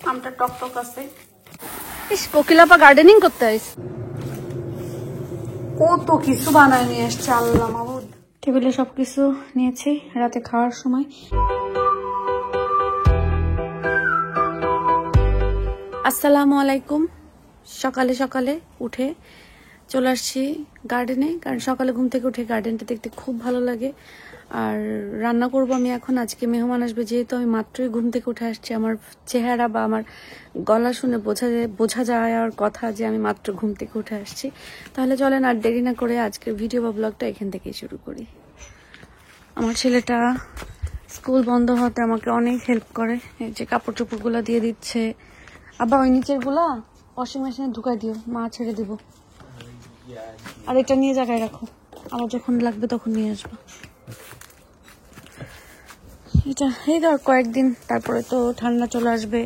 আমটা টক টক আছে। ইস, কোকিলাপা গার্ডেনিং করতে আইছে, কত কিছু বানায় নিয়ে আসছে আল্লাহ মাবুদ। টেবিলে সবকিছু নিয়েছি রাতে খাওয়ার সময়। আসসালামু আলাইকুম। সকালে সকালে উঠে চলে আসছি গার্ডেনে, কারণ সকালে ঘুম থেকে উঠে গার্ডেনটা দেখতে খুব ভালো লাগে। আর রান্না করব আমি এখন, আজকে মেহমান আসবে, যেহেতু আমি মাত্রই ঘুম থেকে উঠে আসছি। আমার চেহারা বা আমার গলা শুনে বোঝা যাওয়ার কথা যে আমি মাত্র ঘুম থেকে উঠে আসছি। তাহলে চলেন আর দেরি না করে আজকের ভিডিও বা ব্লগটা এখান থেকেই শুরু করি। আমার ছেলেটা স্কুল বন্ধ হতে আমাকে অনেক হেল্প করে, এই যে কাপড় চোপড়গুলো দিয়ে দিচ্ছে। আবার ওই নিচের গুলা ওয়াশিং মেশিনে ঢুকাই দিও, মা ছেড়ে দিব। আর এটা নিয়ে জায়গায় রাখো, আবার যখন লাগবে তখন নিয়ে আসবো। এটা এই ধর কয়েকদিন, তারপরে তো ঠান্ডা চলে আসবে।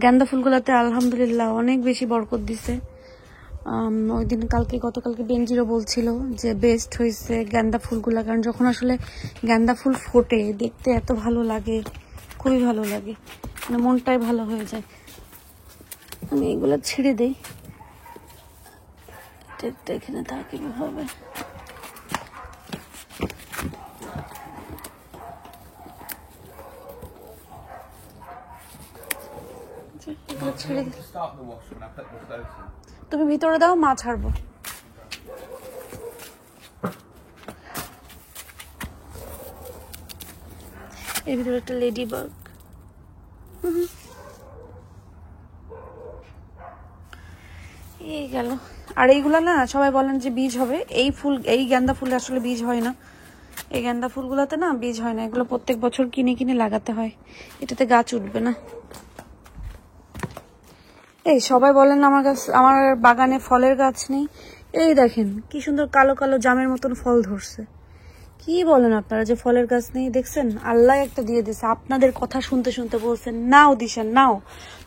গাঁদা ফুলগুলাতে আলহামদুলিল্লাহ অনেক বেশি বরকত দিছে। ওই দিন গতকালকে বেনজিরও বলছিল যে বেস্ট হয়েছে গাঁদা ফুলগুলা, কারণ যখন আসলে গাঁদা ফুল ফোটে দেখতে এত ভালো লাগে, খুবই ভালো লাগে, মানে মনটাই ভালো হয়ে যায়। আমি এগুলো ছিঁড়ে দিই, এখানে থাকি হবে। তুমি ভিতরে দাও, মা ছাড়বো। এর ভিতরে একটা লেডি বাগ। এই গেল। আর এইগুলা না সবাই বলেন যে বীজ হবে, এই গাঁদা ফুল আসলে বীজ হয় না। এই গাঁদা ফুলগুলাতে না বীজ হয় না, এগুলো প্রত্যেক বছর কিনে কিনে লাগাতে হয়, এটাতে গাছ উঠবে না। এই সবাই বলেন আমার বাগানে ফলের গাছ নেই। এই দেখেন কি সুন্দর কালো কালো জামের মতন ফল ধরছে। কি বলেন আপনারা যে ফলের গাছ নেই? দেখছেন, আল্লাহ একটা দিয়ে দিছে। আপনাদের কথা শুনতে শুনতে বলছেন নাও দিশান নাও,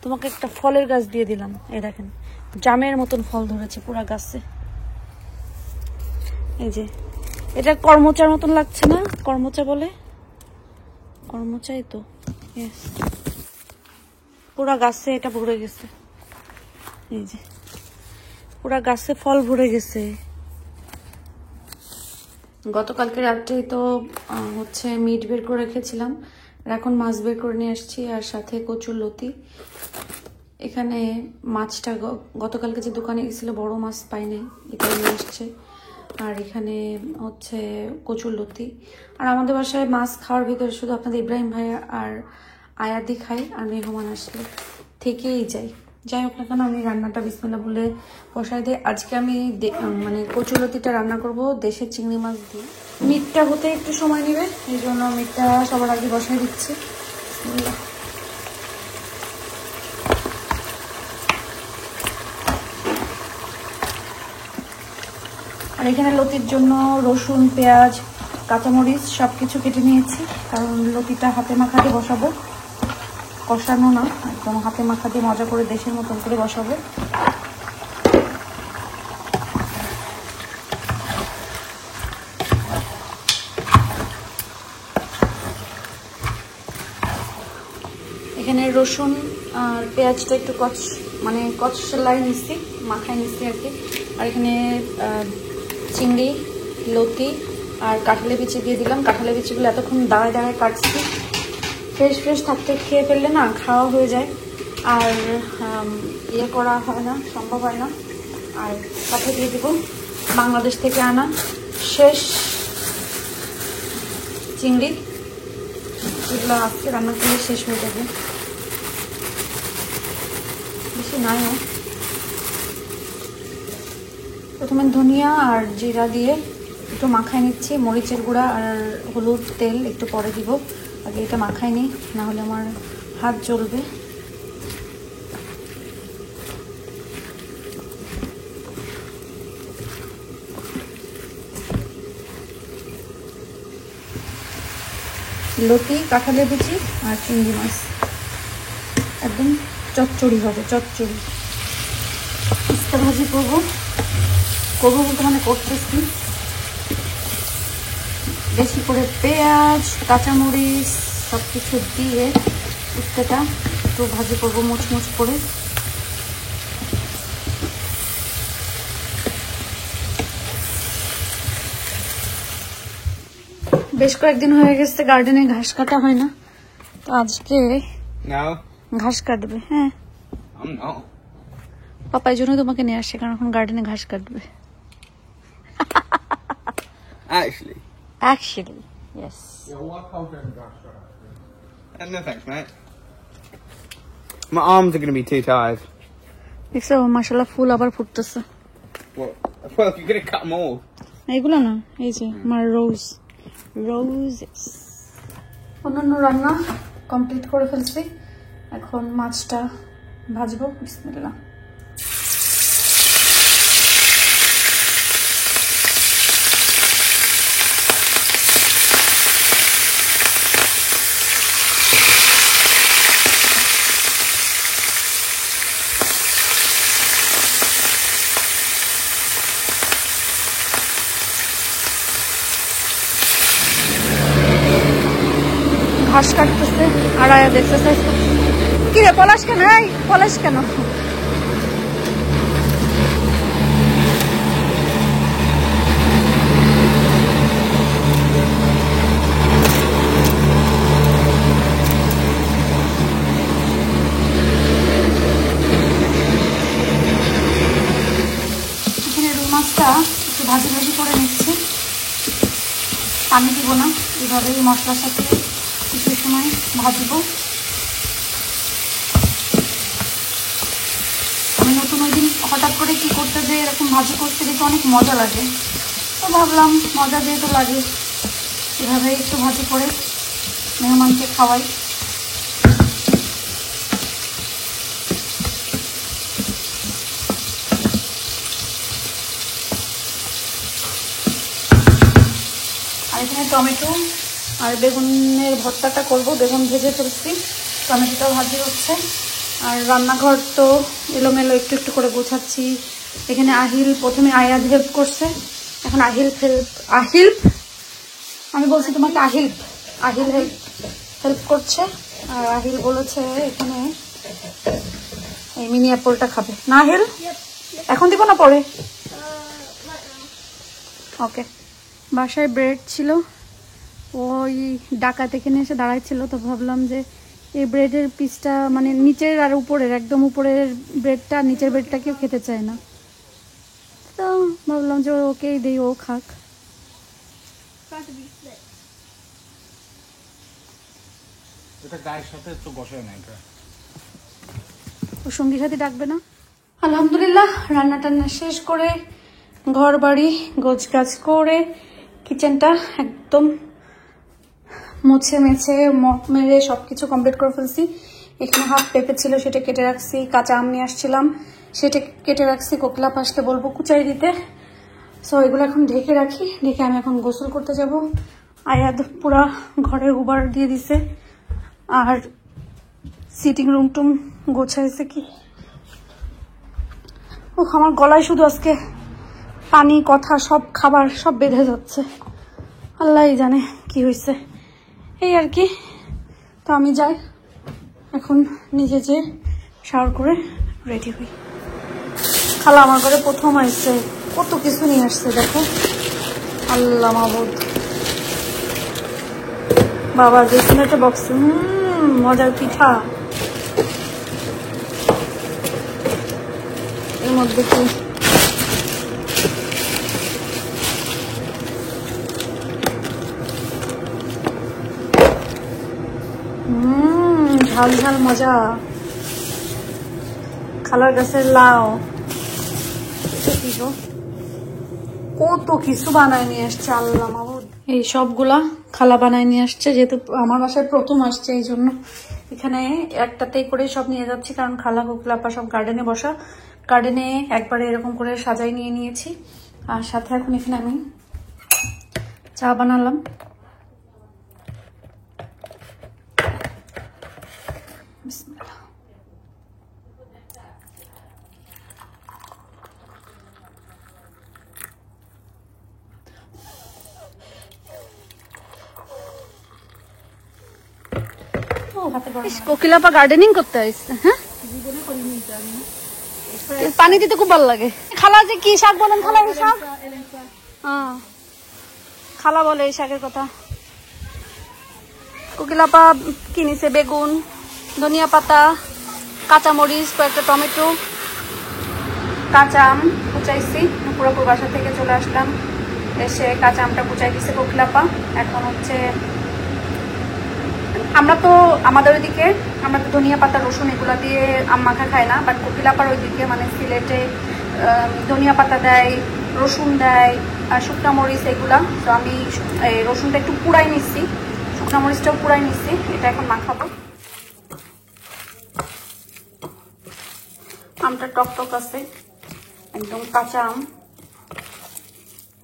তোমাকে একটা ফলের গাছ দিয়ে দিলাম। এই দেখেন জামের মতন ফল ধরেছে পুরা গাছে। এই যে এটা কর্মচার মতন লাগছে না? কর্মচা বলে, কর্মচাই তো। পুরা গাছে এটা ভরে গেছে, এই যে পুরা গাছে ফল ভরে গেছে। গতকালকে রাত্রে তো হচ্ছে মিট বের করে রেখেছিলাম, আর এখন মাছ বের করে নিয়ে আসছি, আর সাথে কচুর লতি। এখানে মাছটা গতকালকে যে দোকানে গেছিল বড় মাছ পাইনি, এটা নিয়ে আসছে। আর এখানে হচ্ছে কচুর লতি। আর আমাদের বাসায় মাছ খাওয়ার ভিতরে শুধু আপনাদের ইব্রাহিম ভাইয়া আর আয়াদি খাই, আর মেহমান আসলে থেকেই যায়। যাই হোক না কেন, আমি রান্নাটা বিসমিল্লাহ বলে বসাই দিই। আজকে আমি মানে কচুলতিটা রান্না করব দেশের চিংড়ি মাছ দিয়ে। মিটটা হতে একটু সময় নেবে, এই জন্য মিটটা সবার আগে বসাই দিচ্ছি। আর এখানে লতির জন্য রসুন, পেঁয়াজ, কাঁচামরিচ সবকিছু কেটে নিয়েছি, কারণ লতিটা হাতে মাখা দিয়ে বসাবো, কষানো না, একদম হাতে মাখা দিয়ে মজা করে দেশের মতন করে বসাবো। এখানে রসুন আর পেঁয়াজটা একটু কচলাই নিচ্ছি, মাখায় নিচ্ছি আর কি। আর এখানে চিংড়ি, লতি আর কাঁঠালের বিচি দিয়ে দিলাম। কাঁঠালের বিচিগুলো এতক্ষণ দাঁড়ায় দাঁড়ায় কাটছি, ফ্রেশ থাকতে খেয়ে ফেললে না খাওয়া হয়ে যায়, আর ইয়ে করা হয় না, সম্ভব হয় না। আর সাথে দিয়ে দেবো বাংলাদেশ থেকে আনা শেষ চিংড়ি, এগুলো আজকে রান্না করলে শেষ হয়ে যাবে, বেশি নয়। প্রথমে ধনিয়া আর জিরা দিয়ে একটু মাখায় নিচ্ছি, মরিচের গুঁড়া আর হলুদ তেল একটু পরে দিব, আগে এটা মাখায় নিই, না হলে আমার হাত জ্বলবে। লতি, কাঁঠালের বিচি আর চিংড়ি মাছ একদম চচ্চড়ি হবে, চচ্চড়ি। পিস্তা ভাজি করবো বলতে মানে করতেছি। বেশি করে পেঁয়াজ, কাঁচামরিচ সব কিছু দিয়ে উস্তাটা একটু ভাজি করবো মুচমুচ করে। বেশ কয়েকদিন হয়ে গেছে গার্ডেনে ঘাস কাটা হয় না, তো আজকে ঘাস কাটবে। হ্যাঁ পাপাই জন্য তোমাকে নিয়ে আসছে, কারণ এখন গার্ডেনে ঘাস কাটবে। Actually, yes. No thanks, mate. My arms are going to be too tired. দেখছো মাশাআল্লাহ ফুল আবার ফুটতেছে। Well, you're going to cut them all. এইগুলো না, এই যে আমার রোজেস। অন্যান্য রান্না কমপ্লিট করে ফেলছি, এখন মাছটা ভাজবো। বিসমিল্লাহ। ঘাস কাটতেছে আর আয়া এক্সারসাইজ করছে। কি রে পলাশ কেন? এই পলাশ কেন? এখানে রুই মাছটা একটু ভাজি ভাজি করে নিচ্ছি, পানি দিব না, এভাবেই মশলার সাথে কিছু সময় ভাজবো। আমি নতুন ওই দিন হঠাৎ করে কি করতে যে এরকম ভাজি করতে দেখে অনেক মজা লাগে, তো ভাবলাম মজা যেহেতু লাগে এভাবে একটু ভাজি করে মেহমানকে খাওয়াই। আর এখানে টমেটো আর বেগুনের ভর্তাটা করব, বেগুন ভেজে ফেলছি, টমেটোটাও ভাজি হচ্ছে। আর রান্নাঘর তো এলোমেলো একটু একটু করে গোছাচ্ছি। এখানে আহিল প্রথমে আয়াদ হেল্প করছে, এখন আহিল আমি বলছি তোমাকে আহিল হেল্প করছে। আর আহিল বলেছে এখানে এই মিনি অ্যাপলটা খাবে না। আহিল এখন দিব না পরে? ওকে। বাসায় ব্রেড ছিল, ওই ডাকাত এখানে এসে দাঁড়াইছিল, তো ভাবলাম যে এই ব্রেডের পিসটা মানে নিচের আর উপরের, একদম উপরের ব্রেডটা নিচের ব্রেডটা কেউ খেতে চায় না, তো ভাবলাম যে ওকেই দিই, ও খাক। ও সঙ্গী সাথী ডাকবে না। আলহামদুলিল্লাহ রান্না টান্না শেষ করে ঘর বাড়ি গোছ গাছ করে কিচেনটা একদম মুছে মেরে সবকিছু কমপ্লিট করে ফেলছি। এখানে হাফ পেঁপে ছিল, সেটা কেটে রাখছি। কাঁচা আম নিয়ে আসছিলাম, সেটা কেটে রাখছি। কোকলা পাশতে বলবো কুচাই দিতে। সো এগুলো এখন ঢেকে রাখি, ঢেকে আমি এখন গোসল করতে যাব। আয়াদ পুরা ঘরে উবার দিয়ে দিছে, আর সিটিং রুম টুম গোছাইছে। কি ও আমার গলায় শুধু আজকে পানি, কথা, সব খাবার সব বেঁধে যাচ্ছে, আল্লাহই জানে কি হয়েছে। এই আর কি। তো আমি যাই এখন, নিজে যে শাওয়ার করে রেডি হই। খালা আমার ঘরে প্রথম আসছে, কত কিছু নিয়ে আসছে দেখো। আল্লাহ মাবুদ, বাবা দেখুন একটা বক্স, মজার পিঠা। এর মধ্যে কি ঝাল ঝাল মজা। খালার গাছের লাউ, কত কিছু বানায় নিয়ে আসছে আল্লাহ মাবুদ। এই সবগুলা খালা বানায় নিয়ে আসছে, যেহেতু আমার বাসায় প্রথম আসছে এই জন্য এখানে একটাতেই করে সব নিয়ে যাচ্ছি, কারণ খালা কোকলাপা সব গার্ডেনে বসা, গার্ডেনে একবারে এরকম করে সাজাই নিয়ে নিয়েছি। আর সাথে এখন এখানে আমি চা বানালাম। বিসমিল্লাহ। কোকিলাপা গার্ডেনিং করতে আসছে। হ্যাঁ, পানি দিতে খুব ভালো লাগে। খালা যে কি শাক বলেন, খালা এই শাক? খালা বলে এই শাকের কথা। কোকিলাপা কিনেছে বেগুন, ধনিয়া পাতা, কাঁচামরিচ, কয়েকটা টমেটো, কাঁচা আম কুচাইছি। পুরোপুর বাসা থেকে চলে আসলাম, এসে কাঁচা আমটা কুচাই দিছে কোকিলাপা। এখন হচ্ছে আমরা তো আমাদের ওইদিকে আমরা তো ধনিয়া পাতা রসুন এগুলো দিয়ে আম মাখা খাই না, বাট কোকিলাপার ওইদিকে মানে সিলেটে ধনিয়া পাতা দেয়, রসুন দেয়, আর শুকনা মরিচ এগুলা। তো আমি রসুনটা একটু পুড়াই নিচ্ছি, শুকনা মরিচটাও পুড়াই নিচ্ছি, এটা এখন মাখাবো। আমটা টক টক আছে, একদম কাঁচা আম,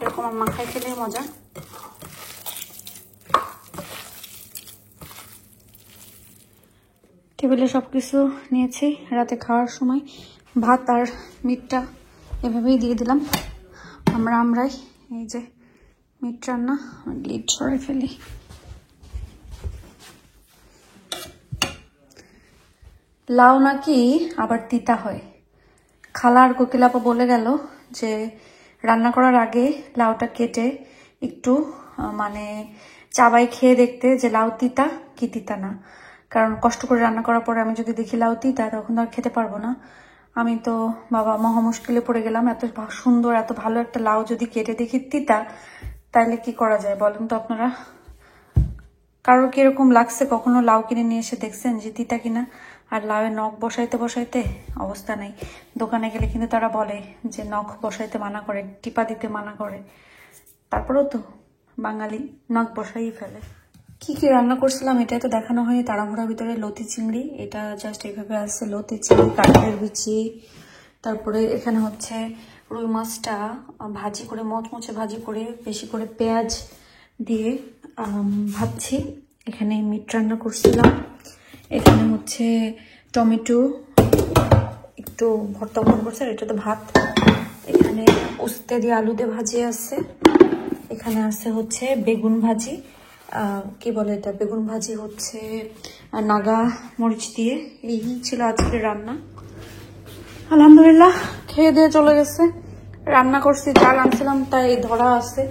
এরকম আম মাখাই খেলে মজা। টেবিলে সবকিছু নিয়েছি, রাতে খাওয়ার সময় ভাত আর মিটটা এভাবেই দিয়ে দিলাম। আমরাই এই যে মিট রান্না, লিড সরে ফেলি। লাউ নাকি আবার তিতা হয়। খালা আর কোকিলাপা বলে গেল যে রান্না করার আগে লাউটা কেটে একটু মানে চাবাই খেয়ে দেখতে যে লাউ তিতা কি তিতা না, কারণ কষ্ট করে রান্না করার পরে আমি যদি দেখি লাউ তিতা তখন আর খেতে পারবো না। আমি তো বাবা মহা মুশকিলে পড়ে গেলাম। এত সুন্দর এত ভালো একটা লাউ যদি কেটে দেখি তিতা, তাইলে কি করা যায় বলেন তো আপনারা? কারোর কিরকম লাগছে কখনো লাউ কিনে নিয়ে এসে দেখছেন যে তিতা কিনা? আর লাউয়ে নখ বসাইতে বসাইতে অবস্থা নেই। দোকানে গেলে কিন্তু তারা বলে যে নখ বসাইতে মানা করে, টিপা দিতে মানা করে, তারপরেও তো বাঙালি নখ বসাই ফেলে। কি কি রান্না করছিলাম এটাই তো দেখানো হয়নি তাড়াহুড়ার ভিতরে। লতি চিংড়ি, এটা জাস্ট এইভাবে আছে, লতি চিংড়ি, কাঠের বিচি। তারপরে এখানে হচ্ছে রুই মাছটা ভাজি করে, মচমচে ভাজি করে, বেশি করে পেঁয়াজ দিয়ে ভাজছি। এখানে মিট রান্না করছিলাম। এখানে হচ্ছে টমেটো একটু ভর্তা মন করছে, আর এটা তো ভাত। এখানে উস্তে দিয়ে আলু দিয়ে ভাজি আছে। এখানে আছে হচ্ছে বেগুন ভাজি, কি বলে এটা, বেগুন ভাজি হচ্ছে নাগা মরিচ দিয়ে। এই ছিল আজকের রান্না। আলহামদুলিল্লাহ খেয়ে দিয়ে চলে গেছে। রান্না করছি, চাল আনছিলাম তাই ধরা আছে,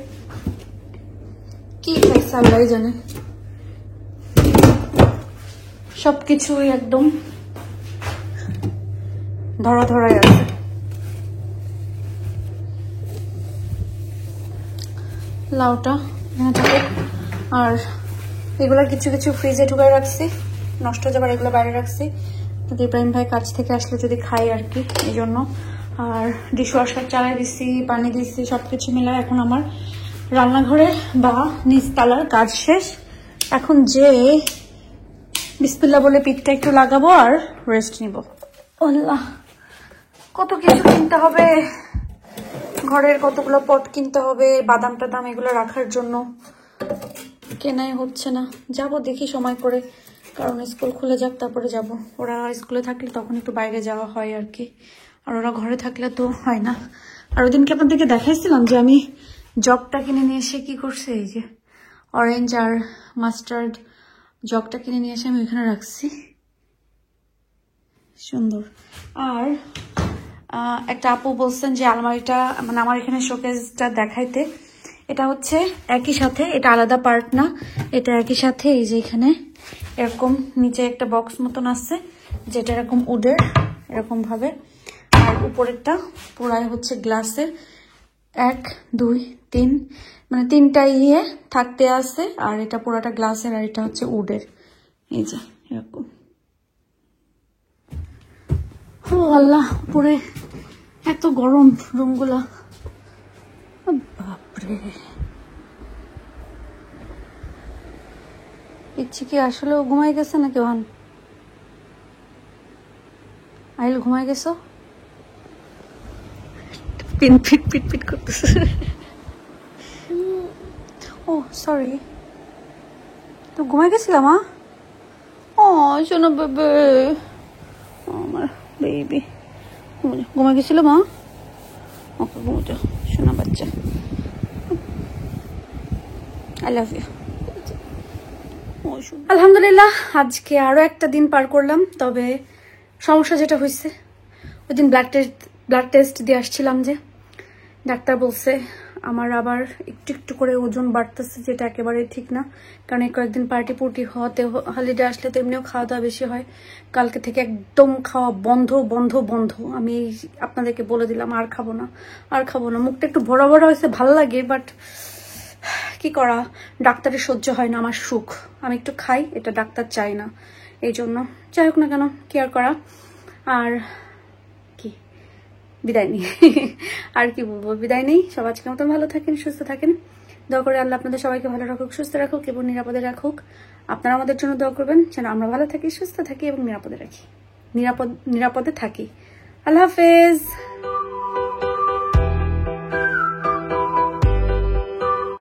কি খাইছে আল্লাহ জানে। সবকিছুই একদম ধরা ধরাই আছে। লাউটা এখানে থাকে, আর এগুলা কিছু কিছু ফ্রিজে ঢুকাই রাখছি, নষ্ট হয়ে যাবার এগুলো বাইরে রাখছি। ইব্রাহিম ভাই কাজ থেকে আসলে যদি খাই আর কি, এই জন্য। আর ডিশওয়াশার চালাই দিচ্ছি, পানি দিচ্ছি, সবকিছু মিলায় এখন আমার রান্নাঘরে বা নিচতলার কাজ শেষ। এখন যে বিসমিল্লাহ বলে পিঠটা একটু লাগাবো আর রেস্ট নিব। আল্লাহ, কত কিছু কিনতে হবে, ঘরের কতগুলো পট কিনতে হবে, বাদাম টাদাম এগুলো রাখার জন্য। কেনাই হচ্ছে না, যাব দেখি সময় করে, কারণ স্কুল খুলে যাক তারপরে যাব। ওরা স্কুলে থাকলে তখন একটু বাইরে যাওয়া হয় আর কি, আর ওরা ঘরে থাকলে তো হয় না। আর ওদিনকে আপনাদেরকে দেখাইছিলাম যে আমি জগটা কিনে নিয়ে এসে কি করছে, এই যে অরেঞ্জ আর মাস্টার্ড জগটা কিনে নিয়ে এসে আমি ওইখানে রাখছি, সুন্দর। আর একটা আপু বলছেন যে আলমারিটা মানে আমার এখানে শোকেসটা দেখাইতে, এটা হচ্ছে একই সাথে, এটা আলাদা পার্ট না, এটা একই সাথে। এই যে এখানে এরকম নিচে একটা বক্স মতন আছে, যেটা এরকম উডের এরকম ভাবে, আর উপরেরটা পুরাই হচ্ছে গ্লাসের। 1 2 3 মানে 3টা ইয়ে থাকতে আছে, আর এটা পুরাটা গ্লাসের, আর এটা হচ্ছে উডের। এই যে এরকম। ও আল্লাহ, পুরে এত গরম রুমগুলা, বাপরে। ইচ্ছে কি আসলে ঘুমাই গেছে নাকি? ওহান আহিল ঘুমাই গেছো? পিন পিট পিট পিট করতেছে। ও সরি, তো ঘুমাই গেছিলাম? মা ও শোনো বেবে, আমার বেবি ঘুমাই গেছিল মা। ওকে ঘুমোতে শোনা বাচ্চা, আই লাভ ইউ। আলহামদুলিল্লাহ আজকে আরো একটা দিন পার করলাম। তবে সমস্যা যেটা হয়েছে, ওই দিন ব্লাড টেস্ট দিয়ে আসছিলাম, যে ডাক্তার বলছে আমার আবার একটু একটু করে ওজন বাড়তেছে, যেটা একেবারে ঠিক না। কারণ এই কয়েকদিন পার্টি হতে, হলিডে আসলে তো এমনিও খাওয়া দাওয়া বেশি হয়। কালকে থেকে একদম খাওয়া বন্ধ বন্ধ বন্ধ। আমি আপনাদেরকে বলে দিলাম আর খাবো না, আর খাবো না। মুখটা একটু ভরা ভরা হয়েছে, ভালো লাগে, বাট কি করা, ডাক্তারের সহ্য হয় না আমার সুখ। আমি একটু খাই, এটা ডাক্তার চাই না, এই জন্য। যাই হোক না কেন, কি আর করা। আর কি, বিদায় নেই। আর কি বলবো, বিদায় নেই। সব আজকের মতন ভালো থাকেন, সুস্থ থাকেন। দোয়া করে আল্লাহ আপনাদের সবাইকে ভালো রাখুক, সুস্থ রাখুক এবং নিরাপদে রাখুক। আপনারা আমাদের জন্য দোয়া করবেন যেন আমরা ভালো থাকি, সুস্থ থাকি এবং নিরাপদে থাকি। আল্লাহ হাফেজ।